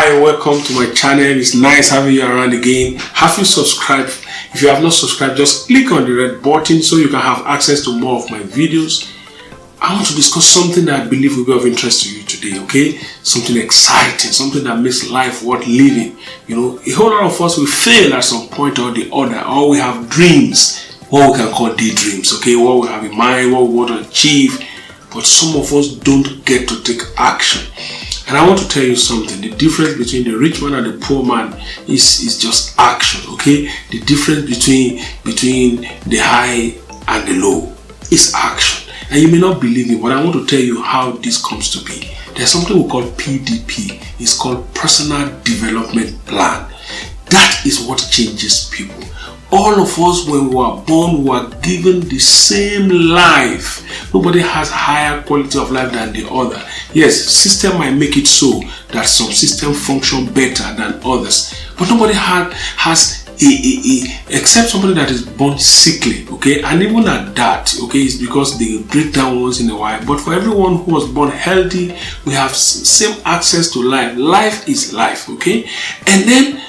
Hi, welcome to my channel. It's nice having you around again. Have you subscribed? If you have not subscribed, just click on the red button so you can have access to more of my videos. I want to discuss something that I believe will be of interest to you today, okay? Something exciting, something that makes life worth living. You know, a whole lot of us will fail at some point or the other, or we have dreams, what we can call daydreams, okay? What we have in mind, what we want to achieve, but some of us don't get to take action. And I want to tell you something. The difference between the rich man and the poor man is just action, okay? The difference between the high and the low is action. And you may not believe me, but I want to tell you how this comes to be. There's something we call PDP. It's called Personal Development Plan. That is what changes people. All of us, when we were born, were given the same life. Nobody has higher quality of life than the other. Yes, system might make it so that some systems function better than others, but nobody has except somebody that is born sickly, okay? And even at that, okay, it's because they break down once in a while. But for everyone who was born healthy, we have same access to life. Life is life, okay? And then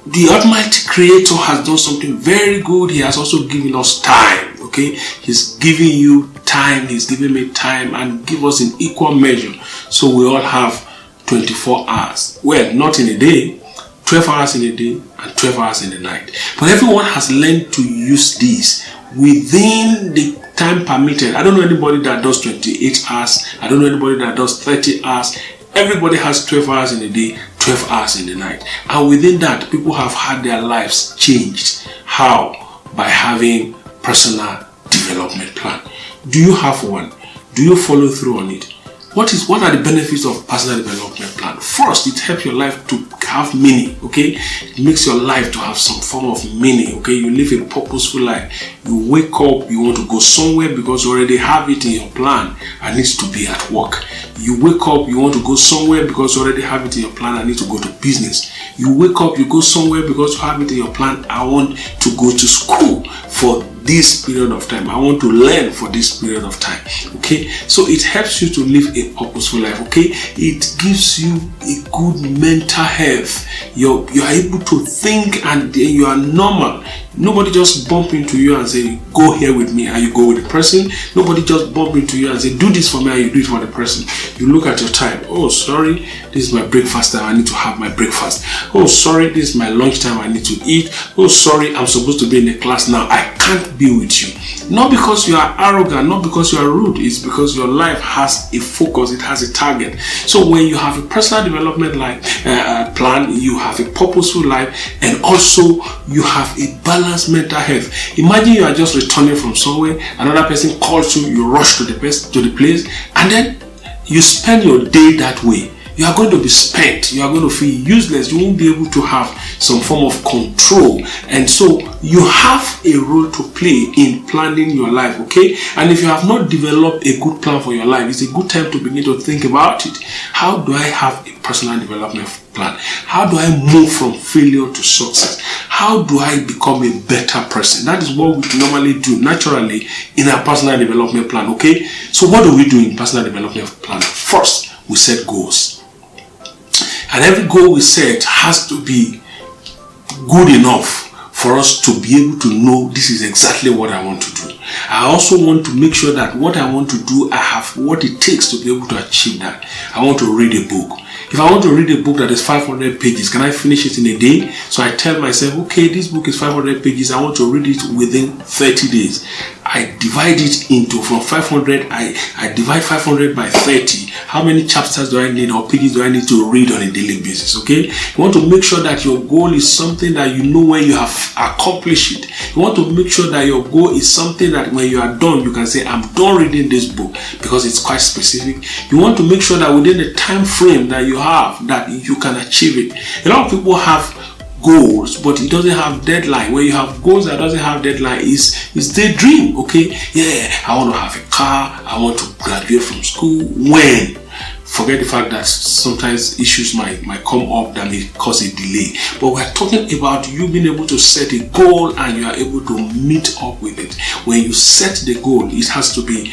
the Almighty Creator has done something very good. He has also given us time, okay? He's giving you time, he's giving me time, and give us in equal measure. So we all have 24 hours. Well, not in a day, 12 hours in a day and 12 hours in the night. But everyone has learned to use these within the time permitted. I don't know anybody that does 28 hours. I don't know anybody that does 30 hours. Everybody has 12 hours in a day, 12 hours in the night. And within that, people have had their lives changed. How? By having personal development plan. Do you have one? Do you follow through on it? What are the benefits of personal development plan? First, it helps your life to have meaning, okay? It makes your life to have some form of meaning, okay? You live a purposeful life. You wake up, you want to go somewhere because you already have it in your plan. I need to be at work. You wake up, you want to go somewhere because you already have it in your plan. I need to go to business. You wake up, you go somewhere because you have it in your plan. I want to go to school for this period of time. I want to learn for this period of time, okay? So it helps you to live a purposeful life, okay? It gives you a good mental health. You are able to think and you are normal. Nobody just bump into you and say, go here with me, and you go with the person. Nobody just bump into you and say, do this for me, and you do it for the person. You look at your time. Oh, sorry, this is my breakfast time. I need to have my breakfast. Oh, sorry, this is my lunch time. I need to eat. Oh, sorry, I'm supposed to be in the class now. I can't be with you. Not because you are arrogant, not because you are rude. It's because your life has a focus. It has a target. So when you have a personal development plan, you have a purposeful life, and also you have a balanced mental health. Imagine you are just returning from somewhere, another person calls you, you rush to the place, and then you spend your day that way. You are going to be spent. You are going to feel useless. You won't be able to have some form of control. And so you have a role to play in planning your life, okay? And if you have not developed a good plan for your life, it's a good time to begin to think about it. How do I have a personal development plan? How do I move from failure to success? How do I become a better person? That is what we normally do naturally in our personal development plan, okay? So what do we do in personal development plan? First, we set goals. And every goal we set has to be good enough for us to be able to know this is exactly what I want to do. I also want to make sure that what I want to do, I have what it takes to be able to achieve that. I want to read a book. If I want to read a book that is 500 pages, can I finish it in a day? So I tell myself, okay, this book is 500 pages. I want to read it within 30 days. I divide it into, from 500, I divide 500 by 30. How many chapters do I need or pages do I need to read on a daily basis, okay? You want to make sure that your goal is something that you know when you have accomplished it. You want to make sure that your goal is something that when you are done, you can say, I'm done reading this book, because it's quite specific. You want to make sure that within the time frame that you have, that you can achieve it. A lot of people have goals, but it doesn't have deadline. When you have goals that doesn't have deadline, is daydream, okay? Yeah, I want to have a car, I want to graduate from school. When? Forget the fact that sometimes issues might come up that may cause a delay. But we're talking about you being able to set a goal and you are able to meet up with it. When you set the goal, it has to be,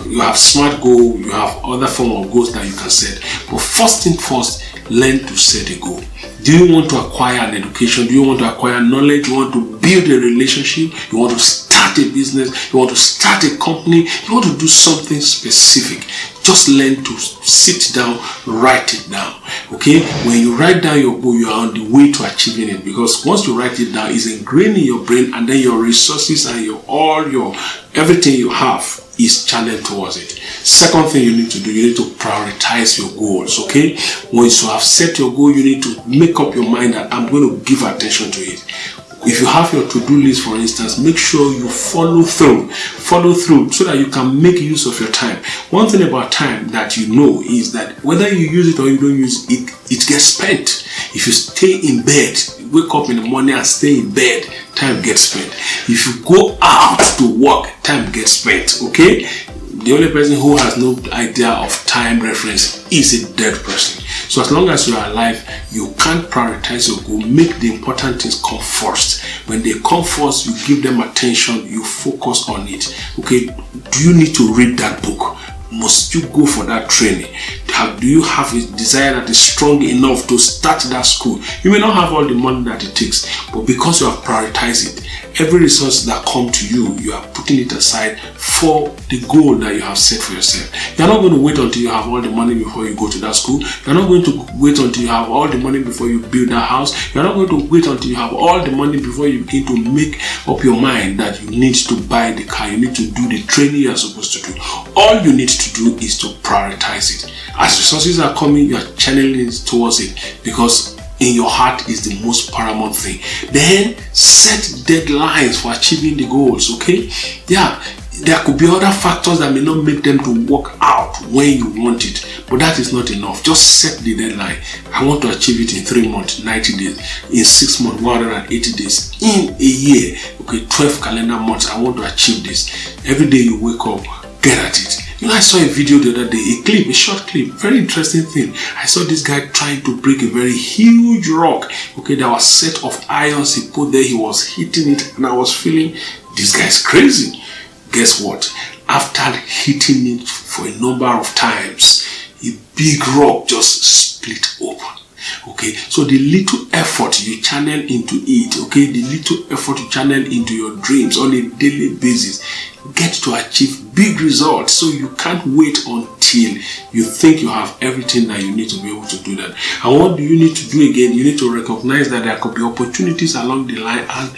you have SMART goal, you have other form of goals that you can set. But first thing first, learn to set a goal. Do you want to acquire an education? Do you want to acquire knowledge? You want to build a relationship? You want to start a business? You want to start a company? You want to do something specific? Just learn to sit down, write it down. Okay? When you write down your goal, you are on the way to achieving it, because once you write it down, it's ingrained in your brain, and then your resources and everything you have is channeled towards it. Second thing you need to do, you need to prioritize your goals. Okay? Once you have set your goal, you need to make up your mind that I'm going to give attention to it. If you have your to-do list, for instance, make sure you follow through so that you can make use of your time. One thing about time that you know is that whether you use it or you don't use it, it gets spent. If you stay in bed, wake up in the morning and stay in bed, time gets spent. If you go out to work, time gets spent. Okay? The only person who has no idea of time reference is a dead person. So as long as you are alive, you can't prioritize your goal. Make the important things come first. When they come first, you give them attention, you focus on it. Okay? Do you need to read that book? Must you go for that training? Do you have a desire that is strong enough to start that school? You may not have all the money that it takes, but because you have prioritized it, every resource that comes to you, you are putting it aside for the goal that you have set for yourself. You're not going to wait until you have all the money before you go to that school. You're not going to wait until you have all the money before you build that house. You're not going to wait until you have all the money before you begin to make up your mind that you need to buy the car. You need to do the training you're supposed to do. All you need to do is to prioritize it. As resources are coming, you are channeling it towards it, because in your heart is the most paramount thing. Then set deadlines for achieving the goals. Okay? Yeah, there could be other factors that may not make them to work out when you want it, but that is not enough. Just set the deadline. I want to achieve it in 3 months, 90 days, in 6 months, 180 days, in a year. Okay, 12 calendar months. I want to achieve this. Every day you wake up, get at it. You know, I saw a video the other day, a short clip, very interesting thing. I saw this guy trying to break a very huge rock. Okay, there was a set of irons he put there, he was hitting it, and I was feeling, this guy's crazy. Guess what? After hitting it for a number of times, a big rock just split open. Okay, so the little effort you channel into it, okay, the little effort you channel into your dreams on a daily basis, get to achieve big results. So you can't wait until you think you have everything that you need to be able to do that. And what do you need to do again? You need to recognize that there could be opportunities along the line and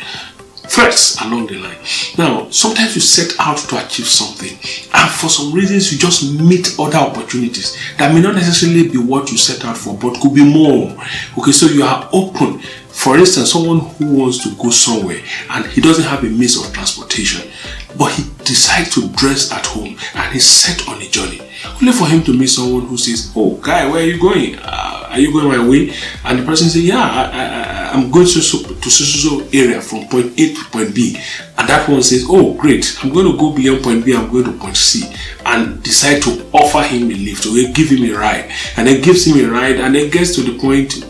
threats along the line. Now, sometimes you set out to achieve something, and for some reasons you just meet other opportunities that may not necessarily be what you set out for, but could be more. Okay, so you are open. For instance, someone who wants to go somewhere and he doesn't have a means of transportation, but he decides to dress at home and he's set on a journey, only for him to meet someone who says, "Oh, guy, where are you going? Are you going my way?" And the person says, "Yeah, I'm going to so area from point A to point B." And that one says, "Oh, great, I'm going to go beyond point B, I'm going to point C," and decide to offer him a lift, or give him a ride, and then gives him a ride, and then gets to the point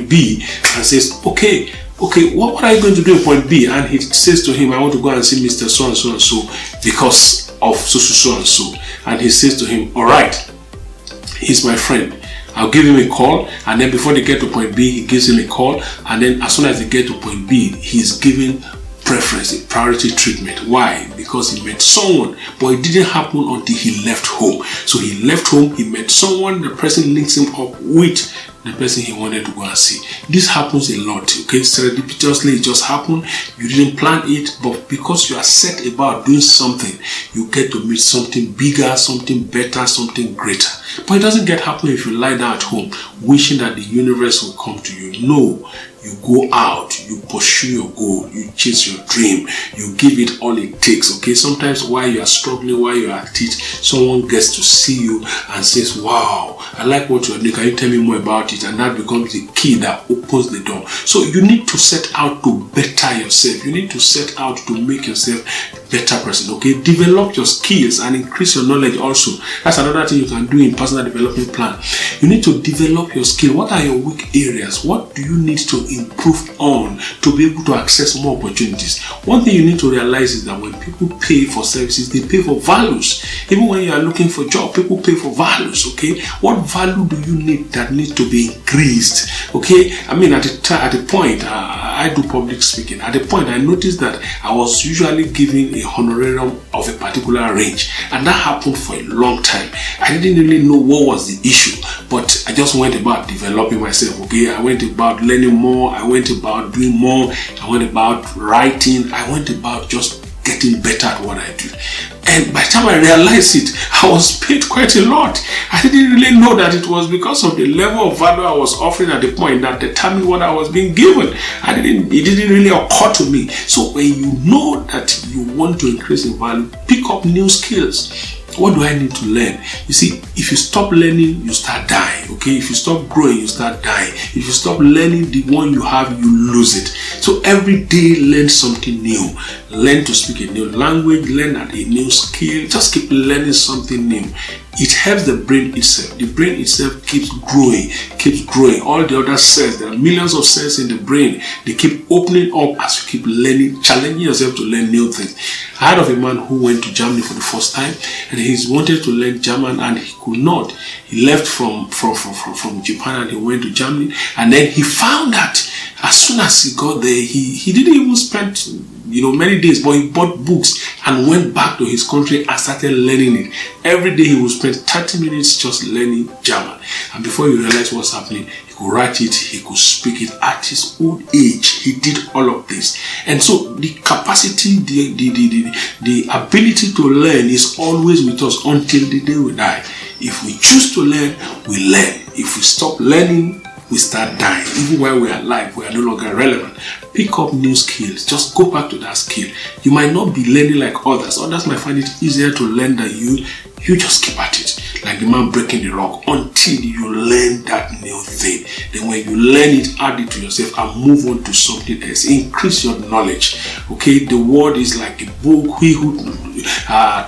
B and says, okay, what are you going to do in point B? And he says to him, "I want to go and see Mr. So and so and so because of so and so." And he says to him, "All right, he's my friend. I'll give him a call." And then before they get to point B, he gives him a call. And then as soon as they get to point B, he's given preference, a priority treatment. Why? Because he met someone, but it didn't happen until he left home. So he left home, he met someone, the person links him up with the person he wanted to go and see. This happens a lot, okay? Serendipitously, it just happened. You didn't plan it, but because you are set about doing something, you get to meet something bigger, something better, something greater. But it doesn't get happen if you lie down at home wishing that the universe will come to you. No. You go out, you pursue your goal, you chase your dream, you give it all it takes, okay? Sometimes while you are struggling, while you are at it, someone gets to see you and says, "Wow, I like what you're doing, can you tell me more about it?" And that becomes the key that opens the door. So you need to set out to better yourself. You need to set out to make yourself better person. Okay, develop your skills and increase your knowledge also. That's another thing you can do in personal development plan. You need to develop your skill. What are your weak areas? What do you need to improve on to be able to access more opportunities? One thing you need to realize is that when people pay for services, they pay for values. Even when you are looking for a job, people pay for values. Okay, what value do you need that needs to be increased? Okay, I mean, at the point, I do public speaking. At the point, I noticed that I was usually given a honorarium of a particular range, and that happened for a long time. I didn't really know what was the issue, but I just went about developing myself. Okay, I went about learning more. I went about doing more. I went about writing. I went about just getting better at what I do. And by the time I realized it, I was paid quite a lot. I didn't really know that it was because of the level of value I was offering at the point that determined what I was being given. It didn't really occur to me. So when you know that you want to increase in value, pick up new skills. What do I need to learn? You see, if you stop learning, you start dying. Okay, if you stop growing, you start dying. If you stop learning the one you have, you lose it. So every day, learn something new. Learn to speak a new language, learn a new skill. Just keep learning something new. It helps the brain itself. The brain itself keeps growing. All the other cells, there are millions of cells in the brain. They keep opening up as you keep learning, challenging yourself to learn new things. I heard of a man who went to Germany for the first time, and he wanted to learn German and he could not. He left from Japan and he went to Germany, and then he found that as soon as he got there, he didn't even spend many days, but he bought books and went back to his country and started learning it. Every day he would spend 30 minutes just learning German, and before you realize what's happening, he could write it, he could speak it. At his old age, he did all of this. And so the capacity, the ability to learn is always with us until the day we die. If we choose to learn, we learn. If we stop learning, we start dying. Even while we are alive, we are no longer relevant. Pick up new skills. Just go back to that skill. You might not be learning like others. Others might find it easier to learn than you. You just keep at it. Like the man breaking the rock until you learn that new thing. Then when you learn it, add it to yourself and move on to something else. Increase your knowledge. Okay, the world is like a book. He who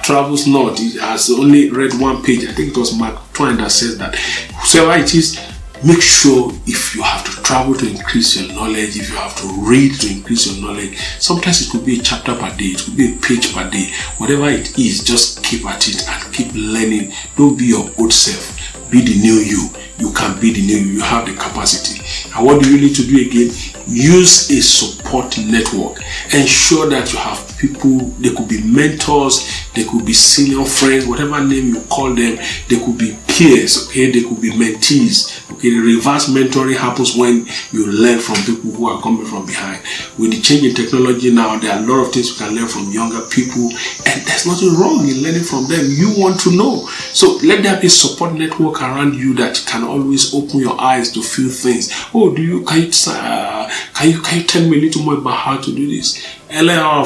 travels not, he has only read one page. I think it was Mark Twain that says that. Whoever it is, make sure if you have to travel to increase your knowledge, if you have to read to increase your knowledge, sometimes it could be a chapter per day, it could be a page per day. Whatever it is, just keep at it and keep learning. Don't be your old self. Be the new you. You can be the new you. You have the capacity. And what do you need to do again? Use a support network. Ensure that you have people. They could be mentors, they could be senior friends, whatever name you call them. They could be peers, okay? They could be mentees. Okay, the reverse mentoring happens when you learn from people who are coming from behind. With the change in technology now, there are a lot of things you can learn from younger people, and there's nothing wrong in learning from them. You want to know, so let there be a support network around you that can always open your eyes to few things. Oh, can you tell me a little more about how to do this? Earlier,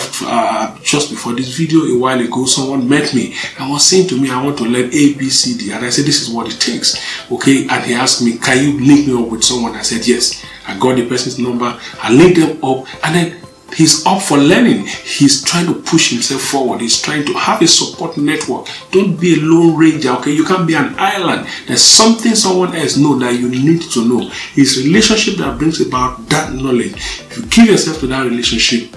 just before this video, a while ago, someone met me and was saying to me, I want to learn A, B, C, D. And I said, this is what it takes. Okay. And he asked me, can you link me up with someone? I said, yes. I got the person's number. I linked them up, and then he's up for learning. He's trying to push himself forward. He's trying to have a support network. Don't be a lone ranger, okay? You can't be an island. There's something someone else knows that you need to know. It's relationship that brings about that knowledge. If you give yourself to that relationship,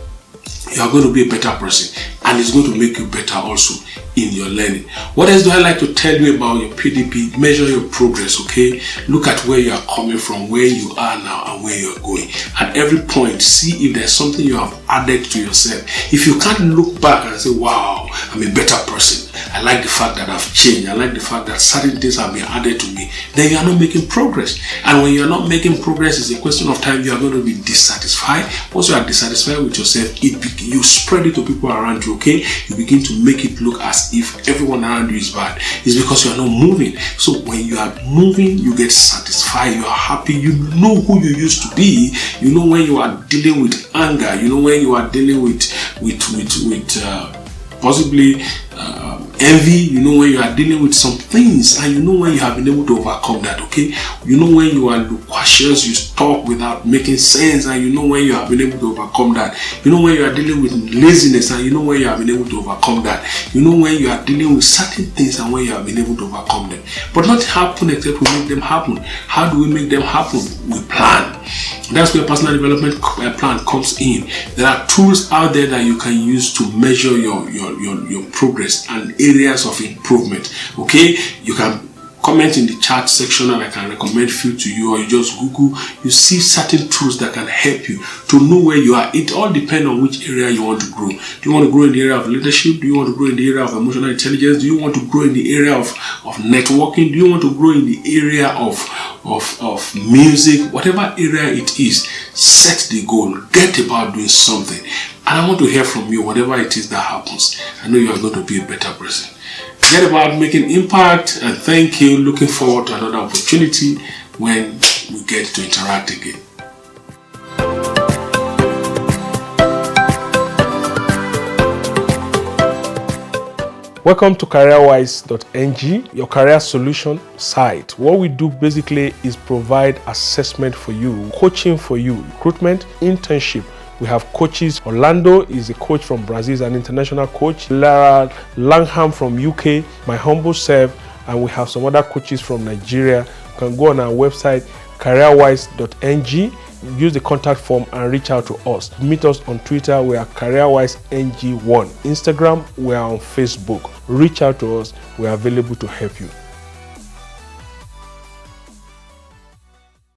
you are going to be a better person, and it's going to make you better also in your learning. What else do I like to tell you about your PDP? Measure your progress, okay? Look at where you are coming from, where you are now, and where you are going. At every point, see if there's something you have added to yourself. If you can't look back and say, wow, I'm a better person, I like the fact that I've changed, I like the fact that certain things have been added to me, then you are not making progress. And when you are not making progress, it's a question of time. You are going to be dissatisfied. Once you are dissatisfied with yourself, you spread it to people around you, okay? You begin to make it look as if everyone around you is bad. It's because you are not moving. So when you are moving, you get satisfied, you are happy, you know who you used to be, you know when you are dealing with anger, you know when you are dealing with possibly envy, you know when you are dealing with some things, and you know when you have been able to overcome that, okay? You know when you are loquacious, you talk without making sense, and you know when you have been able to overcome that. You know when you are dealing with laziness, and you know when you have been able to overcome that. You know when you are dealing with certain things, and when you have been able to overcome them. But nothing happen except we make them happen. How do we make them happen? We plan. That's where personal development plan comes in. There are tools out there that you can use to measure your progress and areas of improvement. Okay, you can comment in the chat section and I can recommend few to you, or you just Google. You see certain tools that can help you to know where you are. It all depends on which area you want to grow. Do you want to grow in the area of leadership? Do you want to grow in the area of emotional intelligence? Do you want to grow in the area of networking? Do you want to grow in the area of music? Whatever area it is, set the goal. Get about doing something. And I want to hear from you, whatever it is that happens. I know you are going to be a better person. Get about making impact, and thank you. Looking forward to another opportunity when we get to interact again. Welcome to careerwise.ng, your career solution site. What we do basically is provide assessment for you, coaching for you, recruitment, internship. We have coaches. Orlando is a coach from Brazil, is an international coach. Lara Langham from UK, my humble self, and we have some other coaches from Nigeria. You can go on our website, careerwise.ng, use the contact form and reach out to us. Meet us on Twitter, we are careerwiseng1. Instagram, we are on Facebook. Reach out to us, we are available to help you.